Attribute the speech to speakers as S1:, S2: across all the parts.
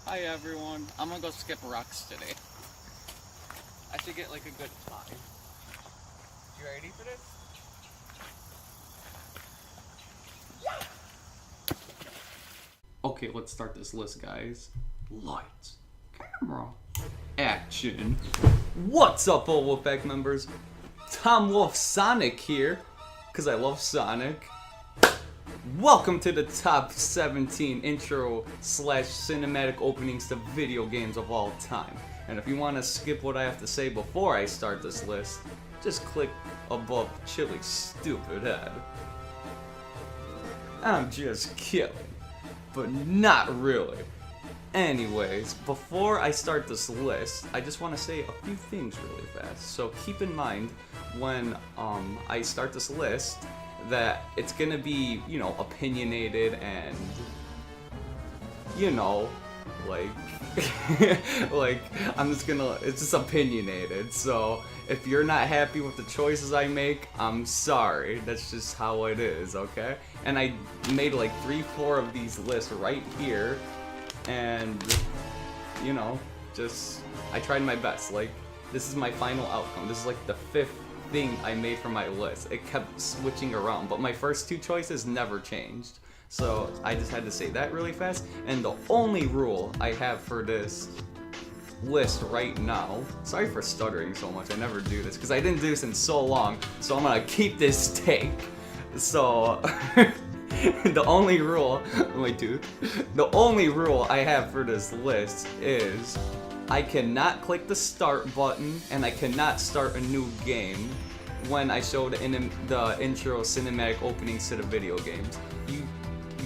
S1: Hi everyone. I'm gonna go skip rocks today. I should get like a good 5. You ready for this? Okay, let's start this list, guys. Lights, camera, action. What's up, all Wolfpack members? Tom Wolf Sonic here, because I love Sonic. Welcome to the top 17 intro / cinematic openings to video games of all time. And if you want to skip what I have to say before I start this list, just click above Chili's stupid head. I'm just kidding, but not really. Anyways, before I start this list, I just want to say a few things really fast. So keep in mind when I start this list that it's gonna be, opinionated and, like, like, it's just opinionated. So if you're not happy with the choices I make, I'm sorry. That's just how it is, okay? And I made like 3-4 of these lists right here, and, I tried my best. Like, this is my final outcome. This is like the 5th thing I made for my list. It kept switching around, but my first 2 choices never changed. So I just had to say that really fast. And the only rule I have for this list right now, sorry for stuttering so much, I never do this because I didn't do this in so long, so I'm gonna keep this take. So the only rule I have for this list is I cannot click the start button and I cannot start a new game when I show the intro cinematic openings to the video games. You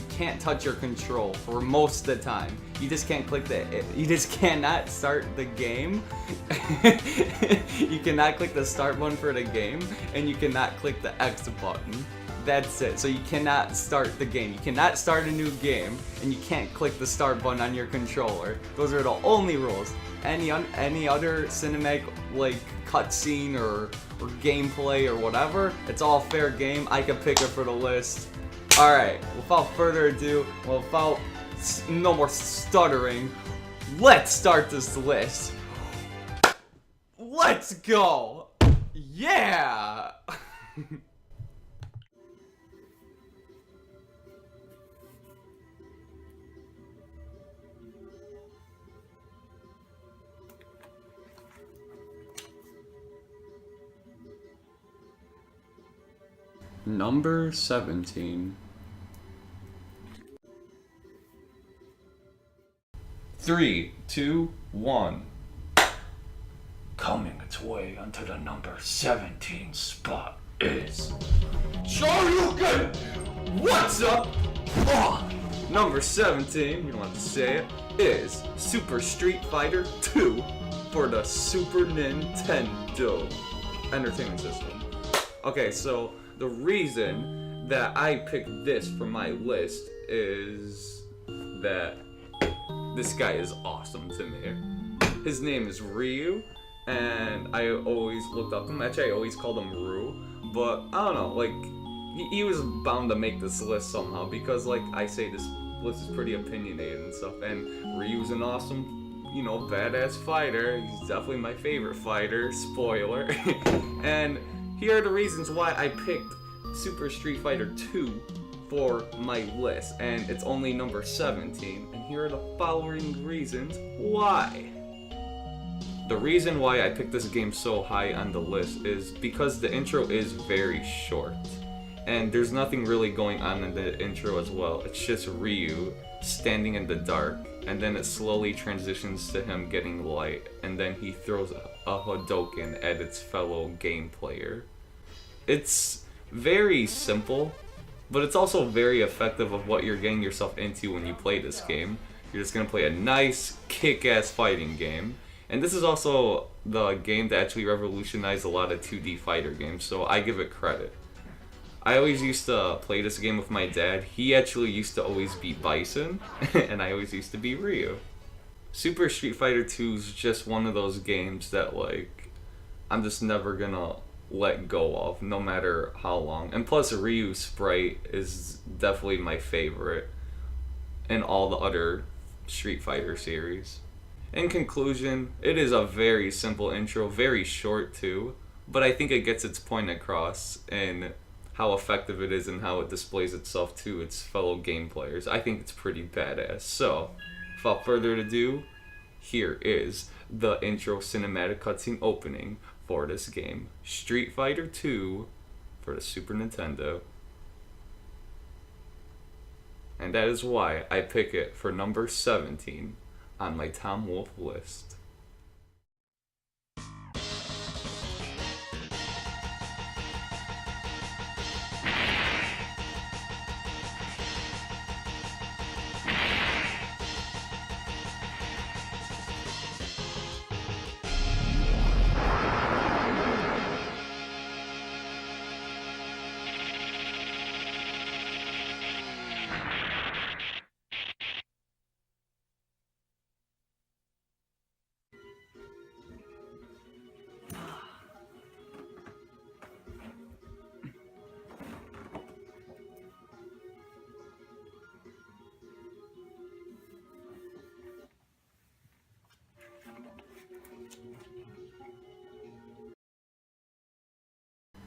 S1: can't touch your control for most of the time. You just can't you just cannot start the game. You cannot click the start button for the game, and you cannot click the X button. That's it. So you cannot start the game. You cannot start a new game, and you can't click the start button on your controller. Those are the only rules. Any other cinematic, like, cutscene or gameplay or whatever, it's all fair game. I can pick it for the list. Alright, without further ado, without no more stuttering, let's start this list. Let's go! Yeah! Number 17. 3, 2, 1. Coming its way onto the number 17 spot is Shoryuken! What's up? Number 17, you don't have to say it, is Super Street Fighter 2 for the Super Nintendo Entertainment System. Okay, so the reason that I picked this for my list is that this guy is awesome to me. His name is Ryu, and I always looked up to him. Actually, I always called him Rue, but I don't know, like, he was bound to make this list somehow because, like I say, this list is pretty opinionated and stuff, and Ryu's an awesome, badass fighter. He's definitely my favorite fighter, spoiler. And here are the reasons why I picked Super Street Fighter 2 for my list, and it's only number 17, and here are the following reasons why. The reason why I picked this game so high on the list is because the intro is very short, and there's nothing really going on in the intro as well. It's just Ryu standing in the dark, and then it slowly transitions to him getting light, and then he throws a Hadouken at its fellow game player. It's very simple, but it's also very effective of what you're getting yourself into when you play this game. You're just gonna play a nice, kick-ass fighting game. And this is also the game that actually revolutionized a lot of 2D fighter games, so I give it credit. I always used to play this game with my dad. He actually used to always be Bison, and I always used to be Ryu. Super Street Fighter 2 is just one of those games that, like, I'm just never gonna let go of, no matter how long. And plus, Ryu's sprite is definitely my favorite, and all the other Street Fighter series. In conclusion, it is a very simple intro, very short too, but I think it gets its point across in how effective it is and how it displays itself to its fellow game players. I think it's pretty badass. So, without further ado, here is the intro cinematic cutscene opening for this game, Street Fighter 2 for the Super Nintendo. And that is why I pick it for number 17 on my Tom Wolfe list.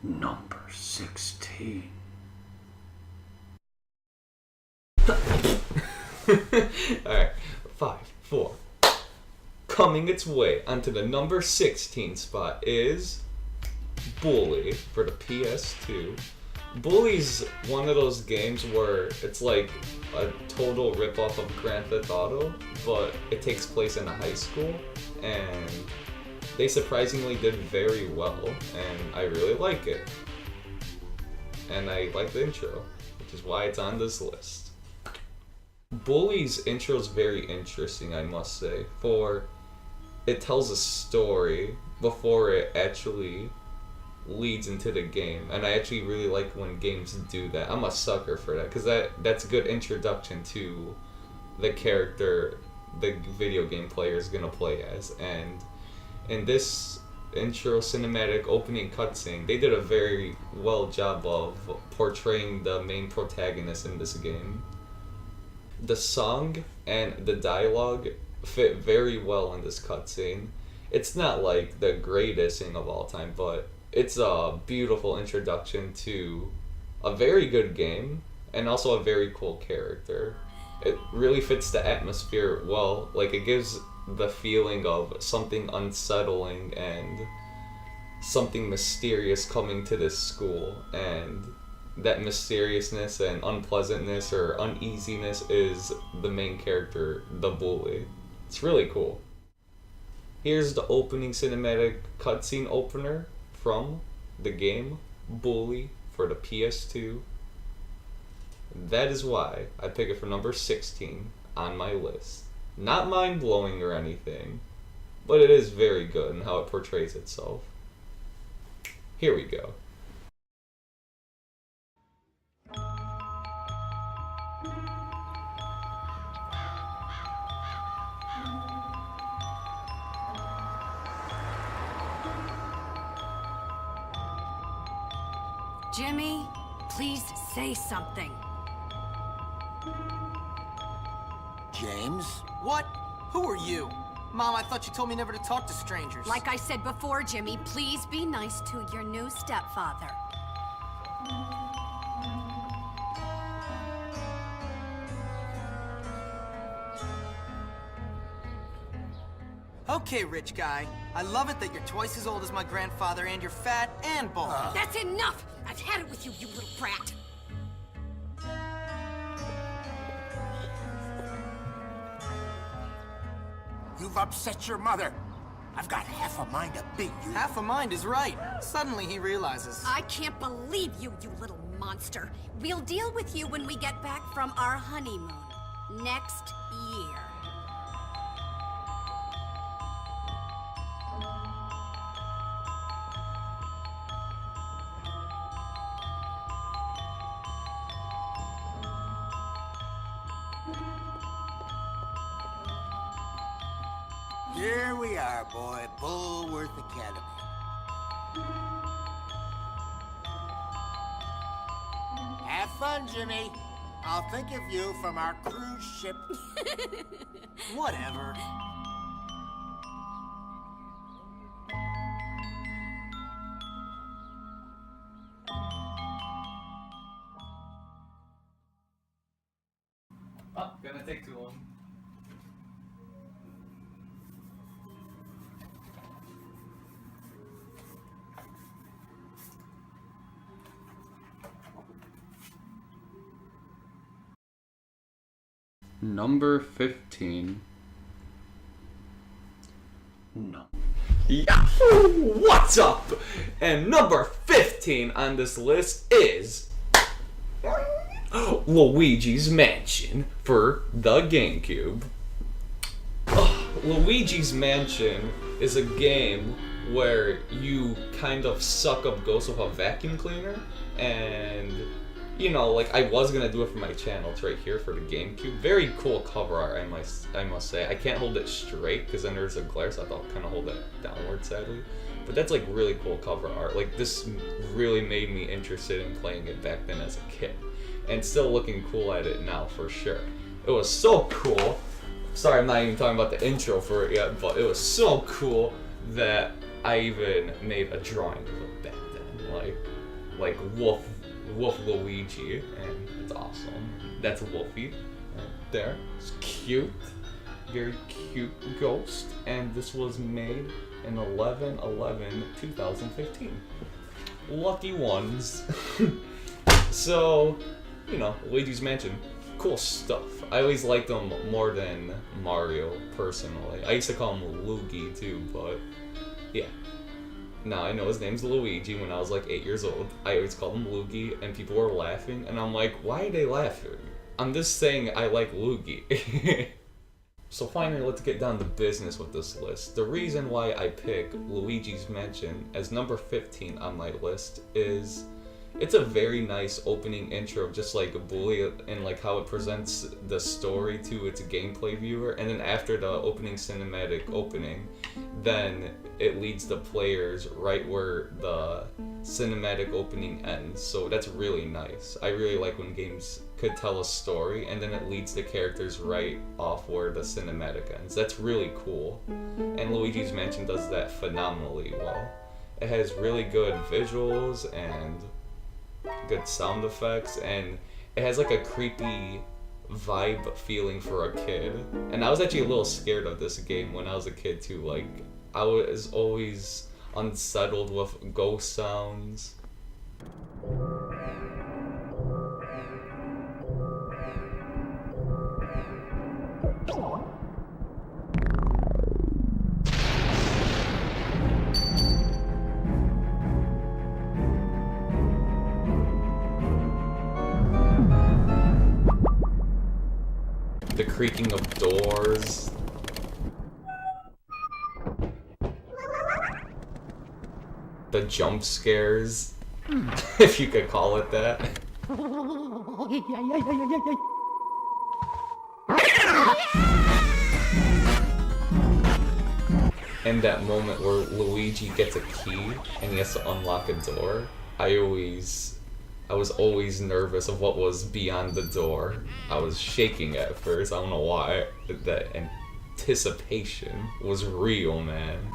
S1: Number 16. Alright, 5, 4. Coming its way onto the number 16 spot is Bully for the PS2. Bully's one of those games where it's like a total ripoff of Grand Theft Auto, but it takes place in a high school, and they surprisingly did very well, and I really like it. And I like the intro, which is why it's on this list. Bully's intro is very interesting, I must say, for it tells a story before it actually leads into the game, and I actually really like when games do that. I'm a sucker for that, because that's a good introduction to the character the video game player is going to play as, and in this intro cinematic opening cutscene, they did a very well job of portraying the main protagonist in this game. The song and the dialogue fit very well in this cutscene. It's not like the greatest thing of all time, but it's a beautiful introduction to a very good game and also a very cool character. It really fits the atmosphere well. Like, it gives the feeling of something unsettling and something mysterious coming to this school, and that mysteriousness and unpleasantness or uneasiness is the main character, the Bully. It's really cool. Here's the opening cinematic cutscene opener from the game Bully for the PS2. That is why I pick it for number 16 on my list. Not mind-blowing or anything, but it is very good in how it portrays itself. Here we go.
S2: Jimmy, please say something.
S3: James?
S4: What? Who are you? Mom, I thought you told me never to talk to strangers.
S2: Like I said before, Jimmy, please be nice to your new stepfather.
S4: Okay, rich guy. I love it that you're twice as old as my grandfather and you're fat and bald.
S2: That's enough! I've had it with you, you little brat!
S3: You've upset your mother. I've got half a mind to beat you.
S4: Half a mind is right. Suddenly he realizes.
S2: I can't believe you, you little monster. We'll deal with you when we get back from our honeymoon. Next year.
S3: Here we are, boy. Bullworth Academy. Have fun, Jimmy. I'll think of you from our cruise ship.
S4: Whatever.
S1: Oh, gonna take too long. Number 15. No. Yahoo! What's up? And number 15 on this list is Luigi's Mansion for the GameCube. Luigi's Mansion is a game where you kind of suck up ghosts with a vacuum cleaner, and you know, like, I was gonna do it for my channel. It's right here for the GameCube. Very cool cover art, I must say. I can't hold it straight because then there's a glare, so I thought I'd kind of hold it downward, sadly. But that's like really cool cover art. Like, this really made me interested in playing it back then as a kid, and still looking cool at it now for sure. It was so cool. Sorry, I'm not even talking about the intro for it yet, but it was so cool that I even made a drawing of it back then, like Wolf Luigi, and it's awesome. That's Wolfie right there. It's cute, very cute ghost, and this was made in 11/11/2015. Lucky ones. So, you know, Luigi's Mansion, cool stuff. I always liked him more than Mario, personally. I used to call him Luigi too, but yeah. Now I know his name's Luigi. When I was like 8 years old, I always called him Luigi, and people were laughing, and I'm like, why are they laughing? I'm just saying I like Luigi. So finally, let's get down to business with this list. The reason why I pick Luigi's Mansion as number 15 on my list is it's a very nice opening intro of just like Bully and like how it presents the story to its gameplay viewer, and then after the opening cinematic opening, then it leads the players right where the cinematic opening ends. So that's really nice. I really like when games could tell a story and then it leads the characters right off where the cinematic ends. That's really cool. And Luigi's Mansion does that phenomenally well. It has really good visuals and good sound effects, and it has like a creepy vibe feeling for a kid. And I was actually a little scared of this game when I was a kid too. Like, I was always unsettled with ghost sounds. The creaking of doors. The jump scares, if you could call it that. And that moment where Luigi gets a key and he has to unlock a door. I was always nervous of what was beyond the door. I was shaking at first, I don't know why. That anticipation was real, man.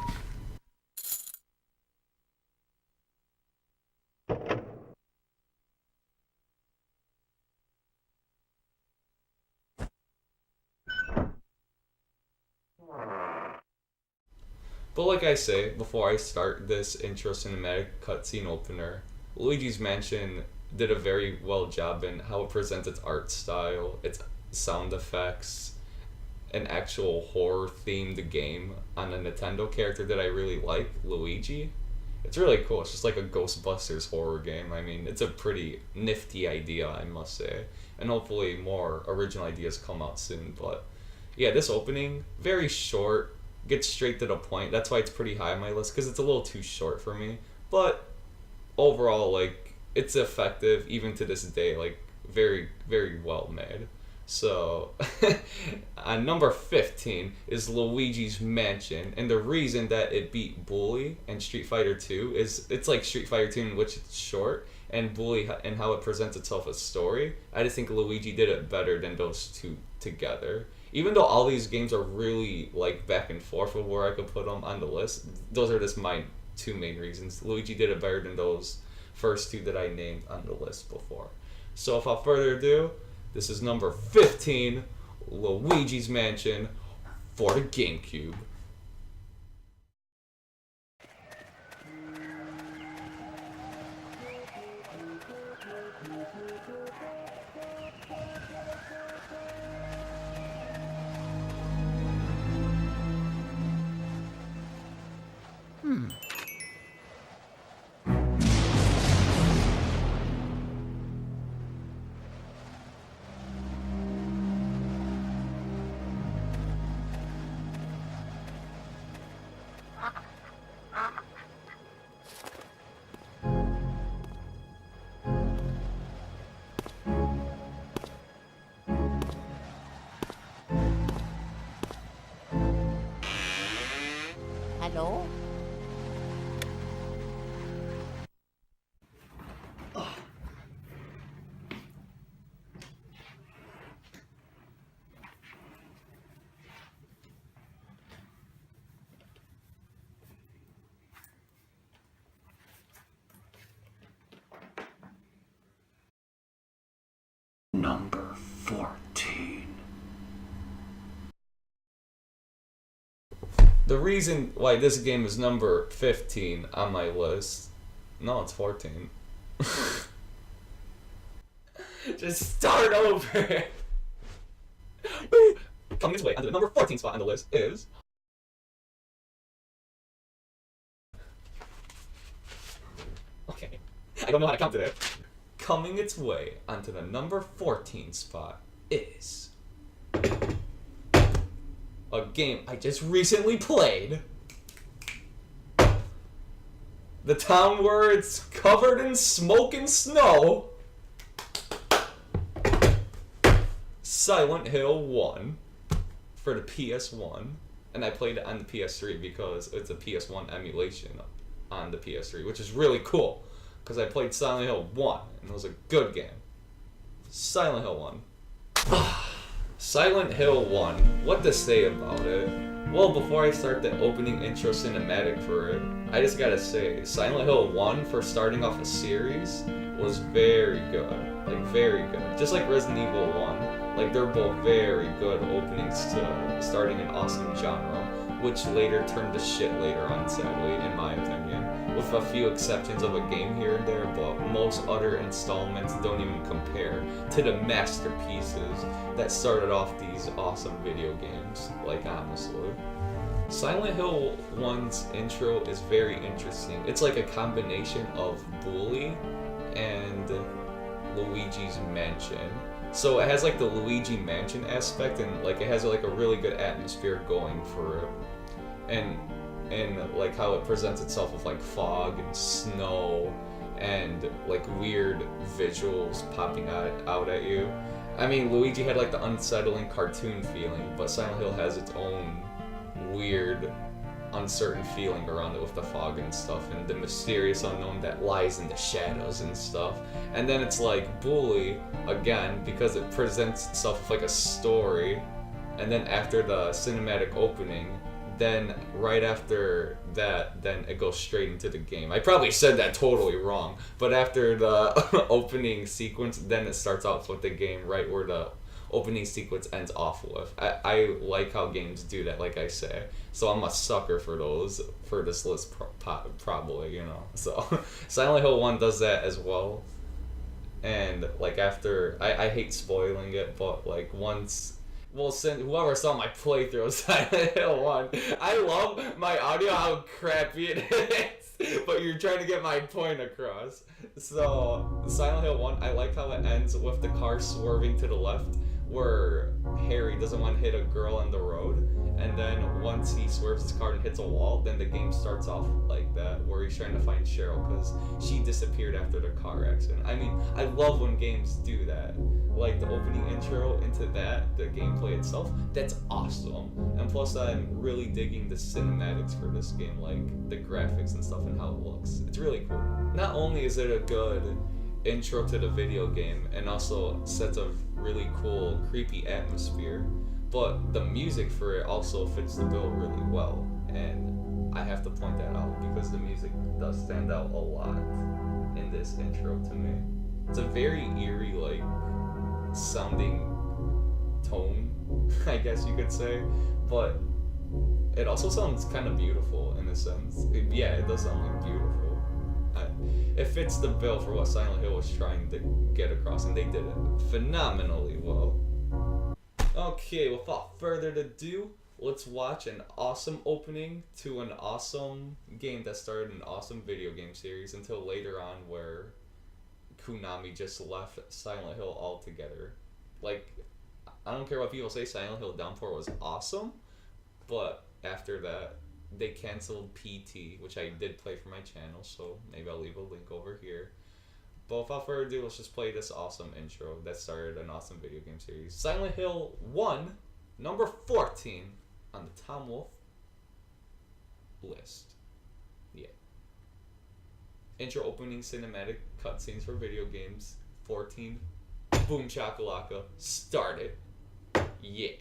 S1: But like I say, before I start this intro cinematic cutscene opener, Luigi's Mansion did a very well job in how it presents its art style, its sound effects, an actual horror themed game on a Nintendo character that I really like, Luigi. It's really cool. It's just like a Ghostbusters horror game. I mean, it's a pretty nifty idea, I must say. And hopefully more original ideas come out soon. But yeah, this opening, very short, gets straight to the point. That's why it's pretty high on my list, because it's a little too short for me. But overall, like, it's effective even to this day, like very, very well made. So on number 15 is Luigi's Mansion, and the reason that it beat Bully and Street Fighter 2 is it's like Street Fighter 2 in which it's short, and Bully and how it presents itself as story. I just think Luigi did it better than those two together. Even though all these games are really like back and forth of where I could put them on the list, those are just my two main reasons. Luigi did it better than those first two that I named on the list before. So without further ado, this is number 15, Luigi's Mansion for the GameCube.
S5: Hello?
S1: Number 14. The reason why this game is number 15 on my list, no, it's 14. Just start over. Coming this way, onto the number 14 spot on the list is okay, I don't know how to count today. Coming its way onto the number 14 spot is a game I just recently played. The town where it's covered in smoke and snow. Silent Hill 1 for the PS1. And I played it on the PS3 because it's a PS1 emulation on the PS3, which is really cool. Because I played Silent Hill 1, and it was a good game. Silent Hill 1. Silent Hill 1, what to say about it? Well, before I start the opening intro cinematic for it, I just gotta say, Silent Hill 1, for starting off a series, was very good. Like, very good. Just like Resident Evil 1, like, they're both very good openings to starting an awesome genre, which later turned to shit later on, sadly, in my opinion. With a few exceptions of a game here and there, but most other installments don't even compare to the masterpieces that started off these awesome video games, like, honestly. Silent Hill 1's intro is very interesting. It's like a combination of Bully and Luigi's Mansion. So it has like the Luigi Mansion aspect, and like it has like a really good atmosphere going for it. And like how it presents itself with like fog and snow and like weird visuals popping out at you. I mean, Luigi had like the unsettling cartoon feeling, but Silent Hill has its own weird, uncertain feeling around it with the fog and stuff and the mysterious unknown that lies in the shadows and stuff. And then it's like Bully, again, because it presents itself with like a story, and then after the cinematic opening, then right after that, then it goes straight into the game. I probably said that totally wrong, but after the opening sequence, then it starts off with the game right where the opening sequence ends off with. I like how games do that, like I say. So I'm a sucker for those, for this list probably, you know. So Silent Hill 1 does that as well. And like after, I hate spoiling it, but like once, well, since whoever saw my playthrough of Silent Hill 1, I love my audio, how crappy it is, but you're trying to get my point across. So, Silent Hill 1, I like how it ends with the car swerving to the left, where Harry doesn't want to hit a girl on the road, and then once he swerves his car and hits a wall, then the game starts off like that, where he's trying to find Cheryl because she disappeared after the car accident. I mean, I love when games do that. Like the opening intro into that, the gameplay itself, that's awesome. And plus I'm really digging the cinematics for this game, like the graphics and stuff and how it looks. It's really cool. Not only is it a good intro to the video game and also sets a really cool, creepy atmosphere, but the music for it also fits the bill really well, and I have to point that out because the music does stand out a lot in this intro to me. It's a very eerie, like, sounding tone, I guess you could say, but it also sounds kind of beautiful in a sense. It does sound like beautiful. It fits the bill for what Silent Hill was trying to get across, and they did it phenomenally well. Okay, without further ado, let's watch an awesome opening to an awesome game that started an awesome video game series until later on where Konami just left Silent Hill altogether. Like, I don't care what people say, Silent Hill Downpour was awesome, but after that, they canceled PT, which I did play for my channel, so maybe I'll leave a link over here. But without further ado, let's just play this awesome intro that started an awesome video game series. Silent Hill 1, number 14 on the Tom Wolf list. Yeah. Intro opening cinematic cutscenes for video games. 14. Boom chakalaka. Start it. Yeah.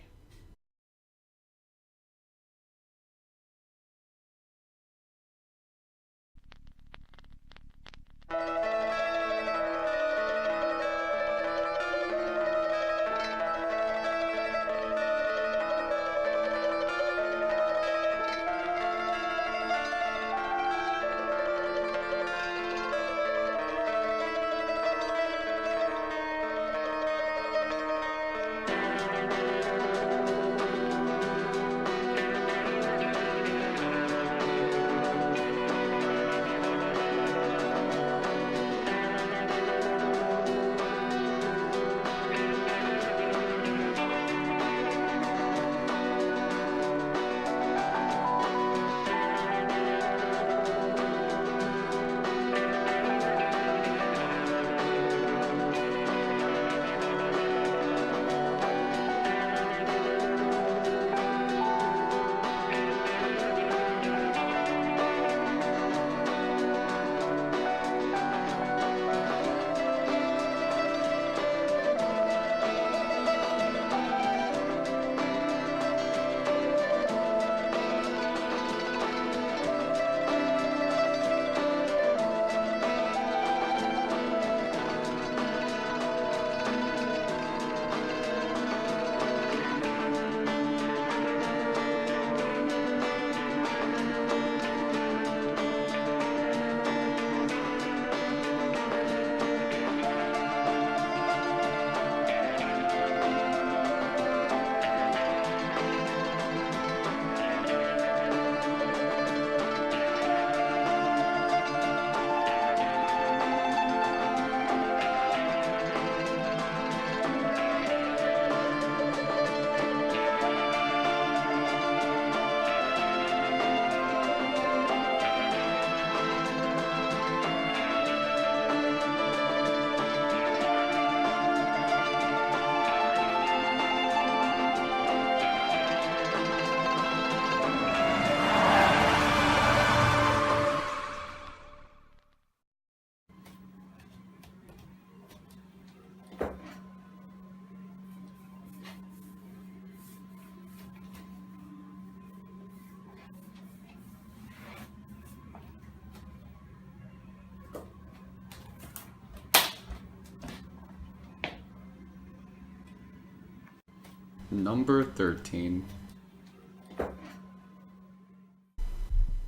S1: Number 13.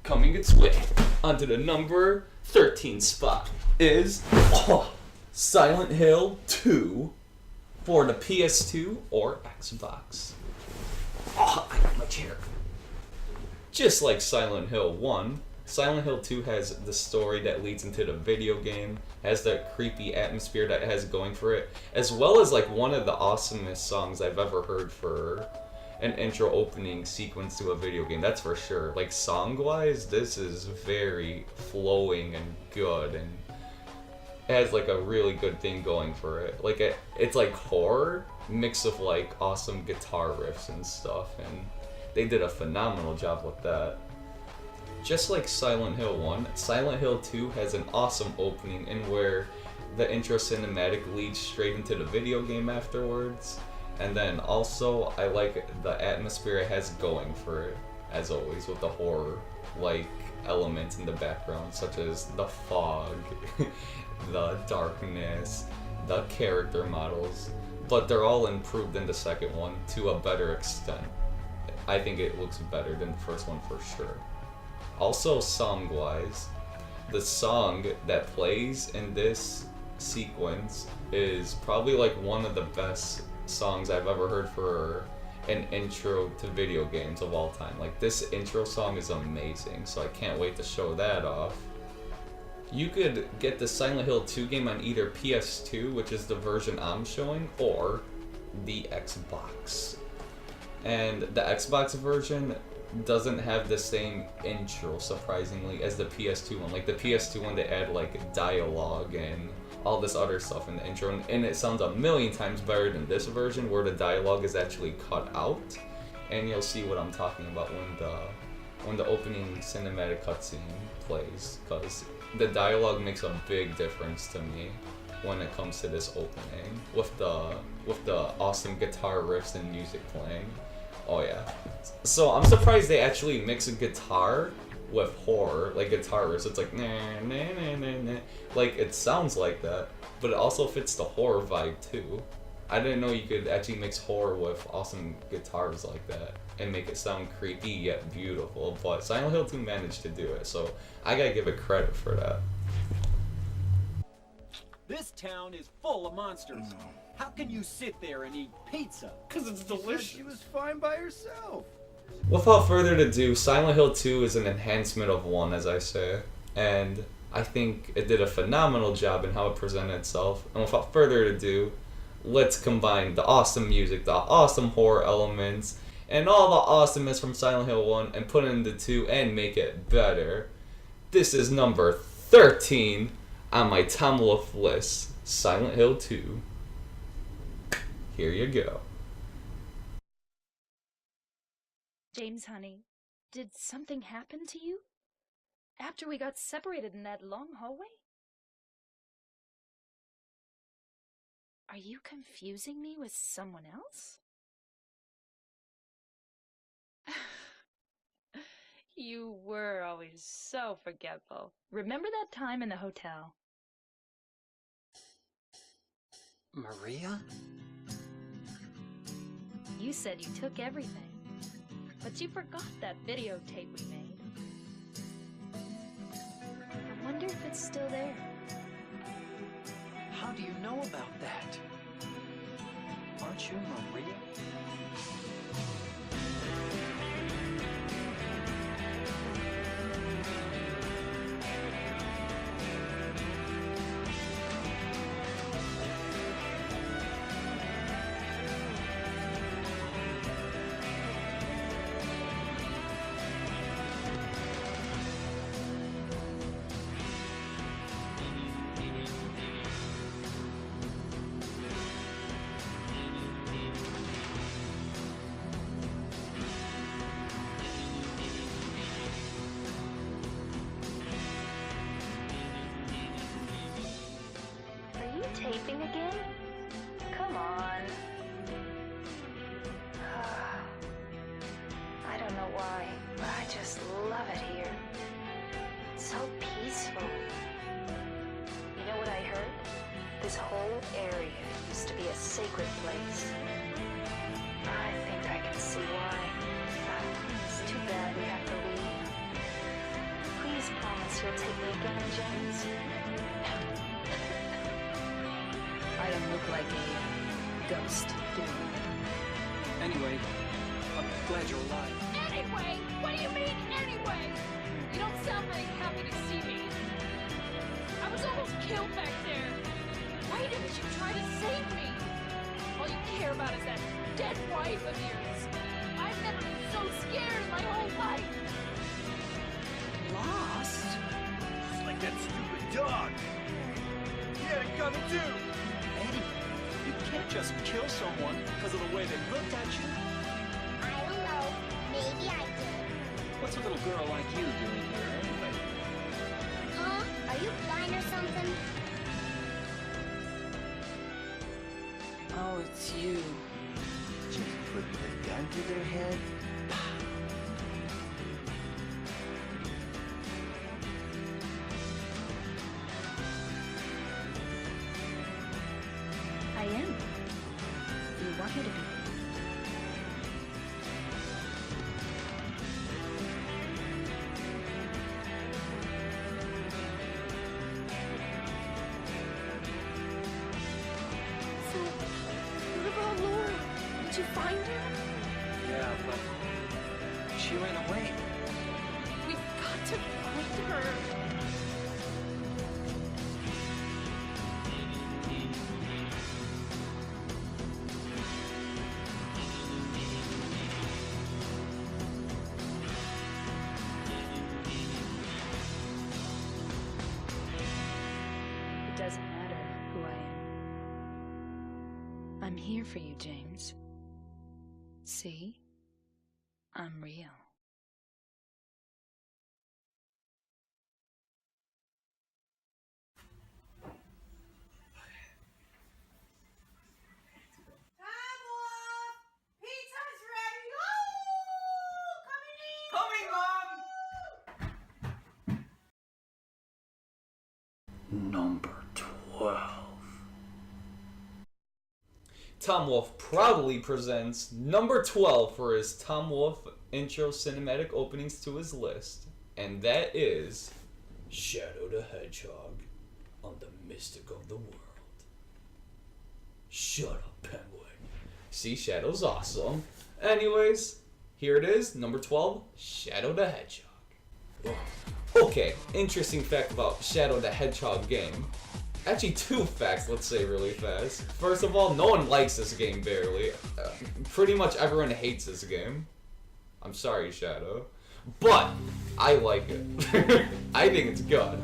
S1: Coming its way onto the number 13 spot is Silent Hill 2 for the PS2 or Xbox. Oh, I got my chair. Just like Silent Hill 1, Silent Hill 2 has the story that leads into the video game, has that creepy atmosphere that it has going for it, as well as like one of the awesomest songs I've ever heard for an intro opening sequence to a video game, that's for sure. Like song-wise, this is very flowing and good, and it has like a really good thing going for it. Like it's like horror mixed with like awesome guitar riffs and stuff, and they did a phenomenal job with that. Just like Silent Hill 1, Silent Hill 2 has an awesome opening in where the intro cinematic leads straight into the video game afterwards. And then also, I like the atmosphere it has going for it, as always, with the horror-like elements in the background, such as the fog, the darkness, the character models. But they're all improved in the second one to a better extent. I think it looks better than the first one for sure. Also, song-wise, the song that plays in this sequence is probably like one of the best songs I've ever heard for an intro to video games of all time. Like, this intro song is amazing, so I can't wait to show that off. You could get the Silent Hill 2 game on either PS2, which is the version I'm showing, or the Xbox. And the Xbox version doesn't have the same intro, surprisingly, as the PS2 one. Like, the PS2 one, they add like dialogue and all this other stuff in the intro, and it sounds a million times better than this version, where the dialogue is actually cut out. And you'll see what I'm talking about when the opening cinematic cutscene plays, because the dialogue makes a big difference to me when it comes to this opening, with the awesome guitar riffs and music playing. Oh yeah. So I'm surprised they actually mix a guitar with horror, like guitar riffs. It's like nah nah nah nah nah. Like, it sounds like that, but it also fits the horror vibe too. I didn't know you could actually mix horror with awesome guitars like that and make it sound creepy yet beautiful, but Silent Hill 2 managed to do it, so I gotta give it credit for that.
S5: This town is full of monsters. How can you sit there and eat pizza?
S1: Because it's delicious.
S6: She was fine by herself.
S1: Without further ado, Silent Hill 2 is an enhancement of 1, as I say, and I think it did a phenomenal job in how it presented itself. And without further ado, let's combine the awesome music, the awesome horror elements, and all the awesomeness from Silent Hill 1 and put it into 2 and make it better. This is number 13 on my Tomliff list, Silent Hill 2. Here you go.
S7: James, honey, did something happen to you? After we got separated in that long hallway? Are you confusing me with someone else? You were always so forgetful. Remember that time in the hotel?
S8: Maria?
S7: You said you took everything, but you forgot that videotape we made. I wonder if it's still there.
S8: How do you know about that? Aren't you Maria?
S7: Taping again? Come on. I don't know why, but I just love it here. It's so peaceful. You know what I heard? This whole area used to be a sacred place. I think I can see why. It's too bad we have to leave. Please promise you'll take me again, James. I don't look like a ghost, do I?
S8: Anyway, I'm glad you're alive.
S9: Anyway? What do you mean, anyway? You don't sound very happy to see me. I was almost killed back there. Why didn't you try to save me? All you care about is that dead wife of yours. I've never been so scared in my whole life.
S6: Lost? Just like that stupid dog. Yeah, coming too.
S8: Eddie, you can't just kill someone because of the way they looked at you.
S10: I don't know. Maybe I did.
S8: What's a little girl like you doing here anyway?
S10: Huh? Are you blind or something?
S11: Oh, it's you.
S6: putting a gun to their head?
S7: I am. You want me to be?
S9: So, what about Laura? Did you find her?
S8: Yeah, but she ran away.
S9: We've got to find her.
S7: It doesn't matter who I am. I'm here for you, James. See? I'm real.
S4: Pizza's ready! Oh! Coming in!
S1: Number 12. Tom Wolfe proudly presents number 12 for his Tom Wolfe intro cinematic openings to his list, and that is Shadow the Hedgehog on the Mystic of the World. Shut up, Penguin. See, Shadow's awesome. Anyways, here it is, number 12, Shadow the Hedgehog. Okay, interesting fact about Shadow the Hedgehog game. Actually, 2 facts, let's say really fast. First of all, no one likes this game barely. Pretty much everyone hates this game. I'm sorry, Shadow. But, I like it. I think it's good.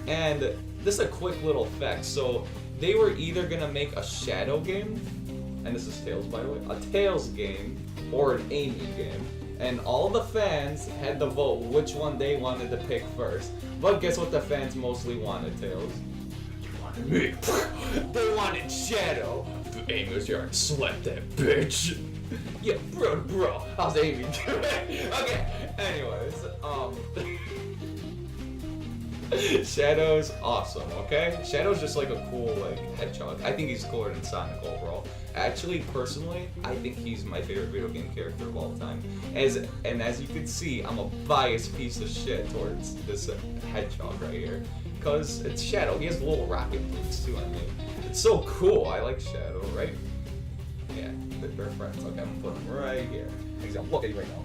S1: And this is a quick little fact. So, they were either gonna make a Shadow game, and this is Tails by the way, a Tails game, or an Amy game. And all the fans had to vote which one they wanted to pick first. But guess what the fans mostly wanted, Tails? Me. They wanted Shadow. Amy was here, slap that bitch. Yeah, bro, how's Amy doing? Okay, anyways, Shadow's awesome, okay? Shadow's just like a cool, like, hedgehog. I think he's cooler than Sonic overall. Actually, personally, I think he's my favorite video game character of all time. As you can see, I'm a biased piece of shit towards this hedgehog right here. Because it's Shadow. He has little rocket boots too, I mean. It's so cool. I like Shadow, right? Yeah, they're friends. Okay, I'm gonna put him right here. He's gonna look at you right now.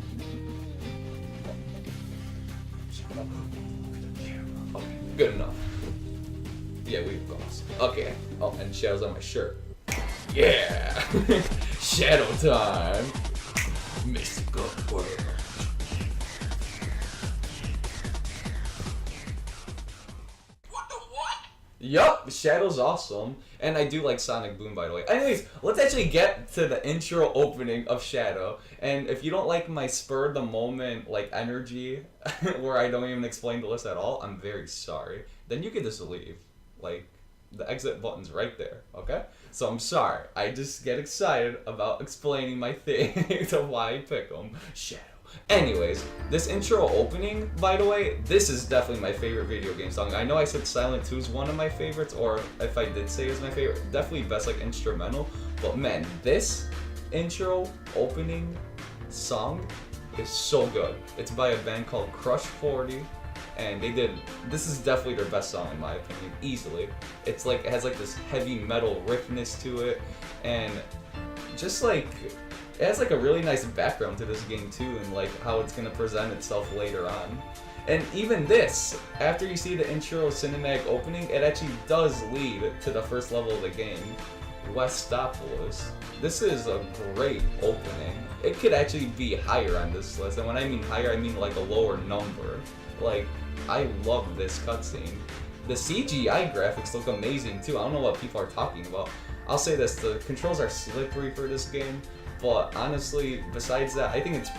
S1: Okay, good enough. Yeah, we've ghost. Okay. Oh, and Shadow's on my shirt. Yeah! Shadow time! Mystic of the World. Yup, Shadow's awesome. And I do like Sonic Boom, by the way. Anyways, let's actually get to the intro opening of Shadow. And if you don't like my spur of the moment, like, energy, where I don't even explain the list at all, I'm very sorry. Then you can just leave. Like, the exit button's right there, okay? So I'm sorry. I just get excited about explaining my thing to why I pick them. Shadow. Anyways, this intro opening, by the way, this is definitely my favorite video game song. I know I said Silent 2 is one of my favorites, or if I did say it's my favorite, definitely best like instrumental. But man, this intro opening song is so good. It's by a band called Crush 40, and this is definitely their best song in my opinion, easily. It's like, it has like this heavy metal riffness to it, and just like, it has like a really nice background to this game too, and like how it's gonna present itself later on. And even this, after you see the intro cinematic opening, it actually does lead to the first level of the game, Westopolis. This is a great opening. It could actually be higher on this list, and when I mean higher, I mean like a lower number. Like, I love this cutscene. The CGI graphics look amazing too. I don't know what people are talking about. I'll say this, the controls are slippery for this game, but honestly, besides that, I think it's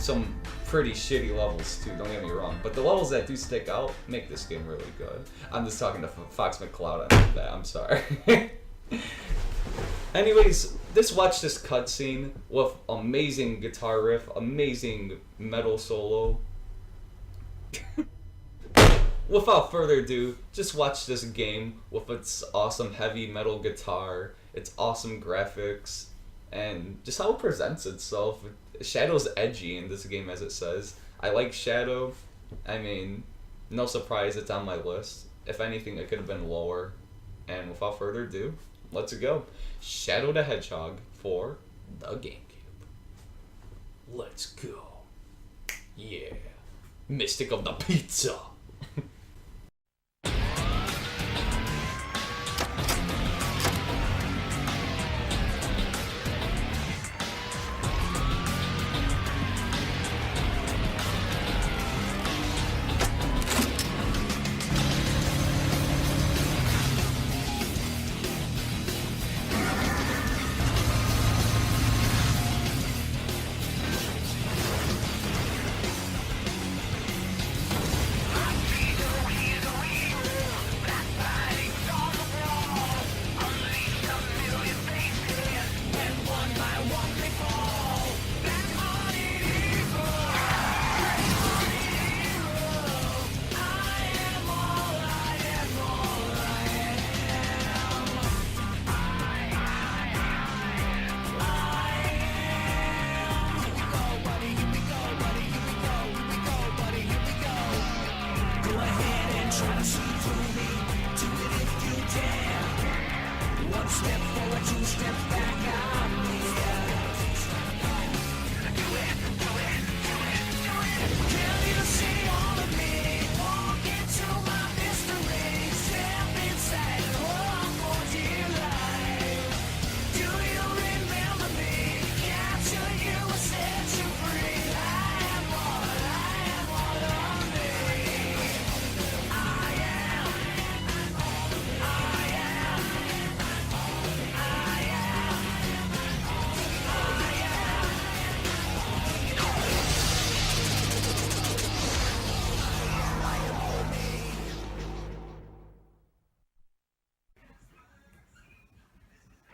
S1: some pretty shitty levels too, don't get me wrong. But the levels that do stick out make this game really good. I'm just talking to Fox McCloud on that, I'm sorry. Anyways, watch this cutscene with amazing guitar riff, amazing metal solo. Without further ado, just watch this game with its awesome heavy metal guitar, its awesome graphics, and just how it presents itself. Shadow's edgy in this game, as it says. I like Shadow. I mean, no surprise it's on my list. If anything, it could have been lower. And without further ado, let's go. Shadow the Hedgehog for the GameCube. Let's go. Yeah. Mystic of the Pizza.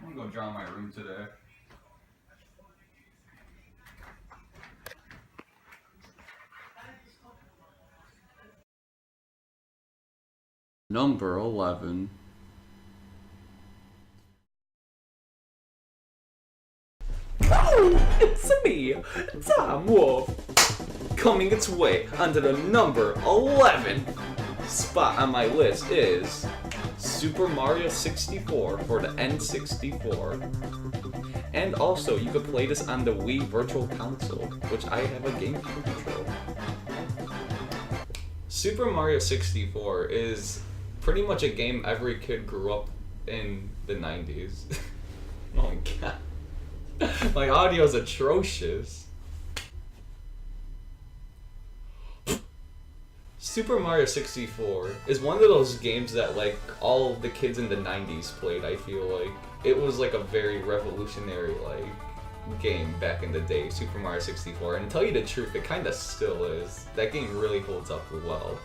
S1: I'm gonna go draw my room today. Number 11. Oh, it's me, Tom Wolf, coming its way onto the number 11 spot on my list is Super Mario 64 for the N64. And also, you could play this on the Wii Virtual Console, which I have a GameCube control. Super Mario 64 is pretty much a game every kid grew up in the 90s. Oh my god. My audio is atrocious. Super Mario 64 is one of those games that like all the kids in the 90s played, I feel like. It was like a very revolutionary like game back in the day, Super Mario 64, and to tell you the truth, it kinda still is. That game really holds up well.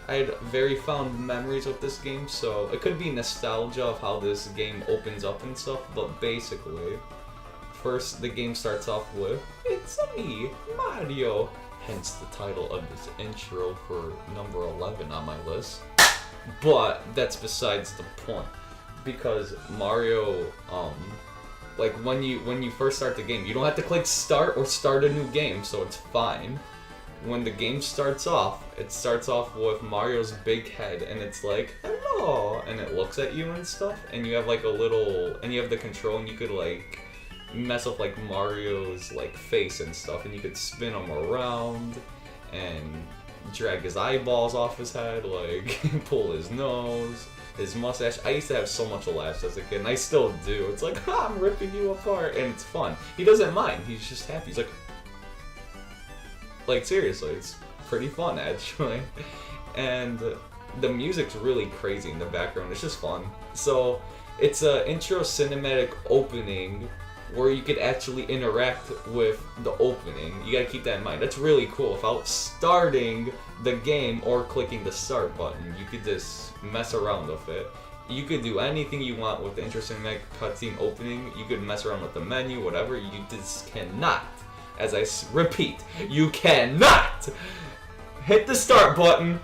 S1: I had very fond memories of this game, so it could be nostalgia of how this game opens up and stuff, but basically, first the game starts off with, "It's me, Mario," hence the title of this intro for number 11 on my list. But that's besides the point, because Mario, like when you first start the game, you don't have to click start or start a new game, so it's fine. When the game starts off, it starts off with Mario's big head, and it's like, "Hello," and it looks at you and stuff, and you have like a little, and you have the control, and you could like mess up like Mario's like face and stuff, and you could spin him around and drag his eyeballs off his head, like pull his nose, his mustache. I used to have so much laughs as a kid, and I still do. It's like, I'm ripping you apart, and it's fun. He doesn't mind. He's just happy. He's like seriously, it's pretty fun actually. And the music's really crazy in the background. It's just fun. So it's a intro cinematic opening where you could actually interact with the opening. You gotta keep that in mind. That's really cool. Without starting the game or clicking the start button, you could just mess around with it. You could do anything you want with the Intro Cinematic Cutscene opening. You could mess around with the menu, whatever. You just cannot, as I repeat, you cannot hit the start button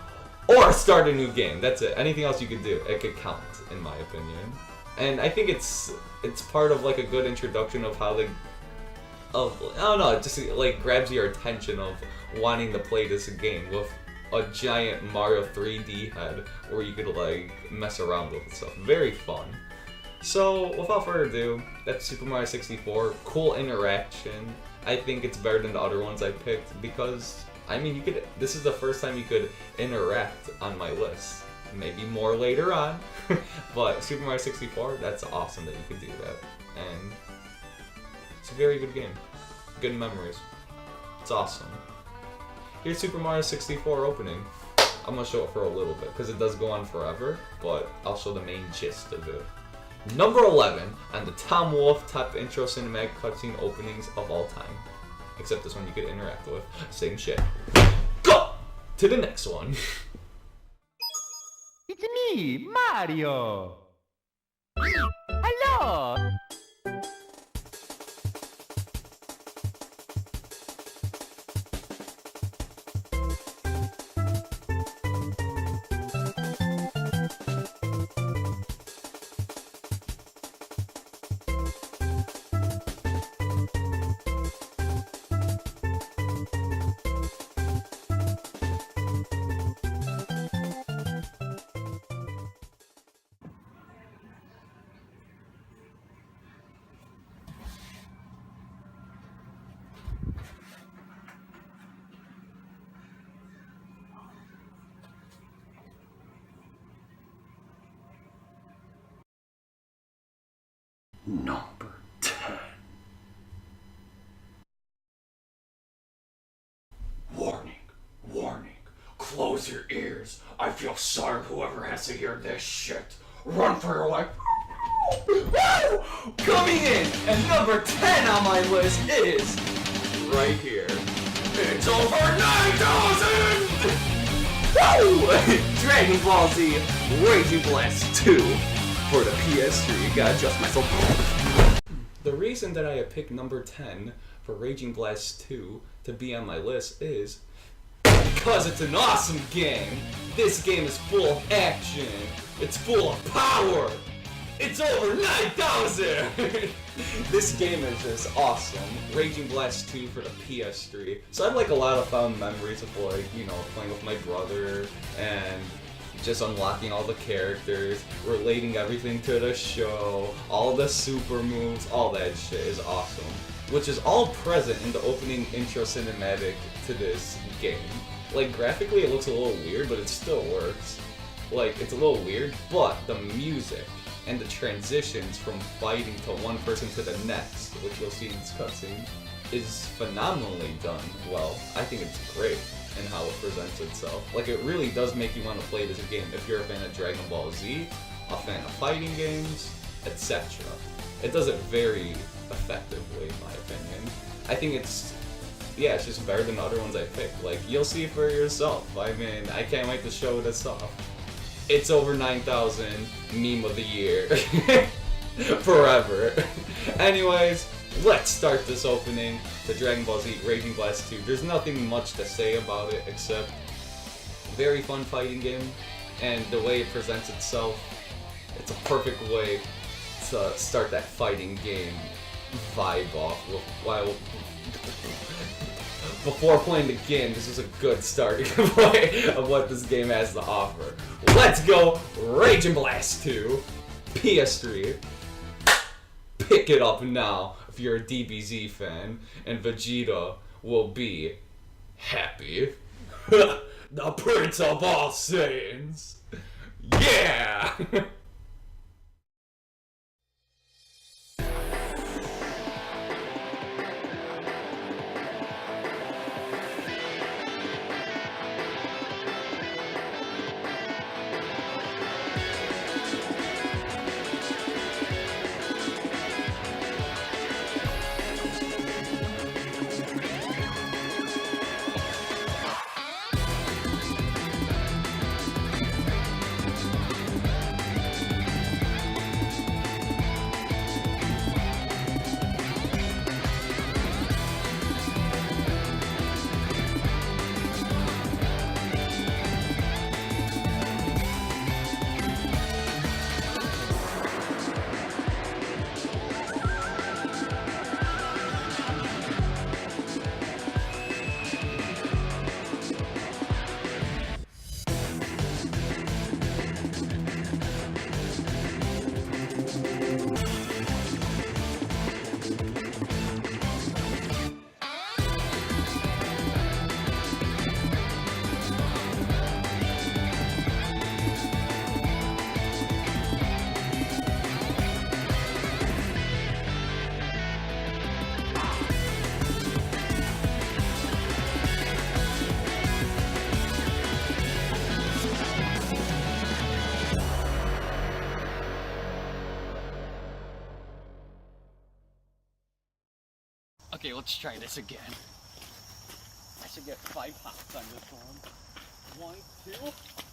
S1: or start a new game. That's it. Anything else you could do, it could count, in my opinion. And I think it's part of like a good introduction of how they, I don't know, it just like grabs your attention of wanting to play this game with a giant Mario 3D head where you could like mess around with and stuff. Very fun. So without further ado, that's Super Mario 64. Cool interaction. I think it's better than the other ones I picked because I mean this is the first time you could interact on my list. Maybe more later on, but Super Mario 64, that's awesome that you could do that. And it's a very good game. Good memories. It's awesome. Here's Super Mario 64 opening. I'm gonna show it for a little bit because it does go on forever, but I'll show the main gist of it. Number 11 on the Tom Wolfe top intro cinematic cutscene openings of all time. Except this one you could interact with. Same shit. Go to the next one.
S11: It's me, Mario. Hello.
S1: Number 10. Warning, warning. Close your ears. I feel sorry whoever has to hear this shit. Run for your life. Woo! Coming in at number 10 on my list is right here. It's over 9,000! Woo! Dragon Ball Z Raging Blast 2 for the PS3. Gotta adjust myself. The reason that I have picked number 10 for Raging Blast 2 to be on my list is because it's an awesome game. This game is full of action. It's full of power. It's over 9,000! This game is just awesome. Raging Blast 2 for the PS3. So I have like a lot of fond memories of like, you know, playing with my brother and just unlocking all the characters, relating everything to the show, all the super moves, all that shit is awesome. Which is all present in the opening intro cinematic to this game. Like graphically it looks a little weird, but it still works. Like it's a little weird, but the music and the transitions from fighting to one person to the next, which you'll see in this cutscene, is phenomenally done well. I think it's great in how it presents itself. Like it really does make you want to play this game if you're a fan of Dragon Ball Z, a fan of fighting games, etc. It does it very effectively in my opinion. I think it's just better than the other ones I picked. Like you'll see for yourself. I mean, I can't wait to show this off. It's over 9,000, meme of the year. Forever. Anyways, let's start this opening to Dragon Ball Z Raging Blast 2. There's nothing much to say about it except very fun fighting game, and the way it presents itself, it's a perfect way to start that fighting game vibe off with, while before playing the game. This is a good starting point of what this game has to offer. Let's go Raging Blast 2 PS3. Pick it up now if you're a DBZ fan, and Vegeta will be happy. The Prince of all Saiyans. Yeah!
S5: let's try this again. I should get 5 hops on this one. 1, 2.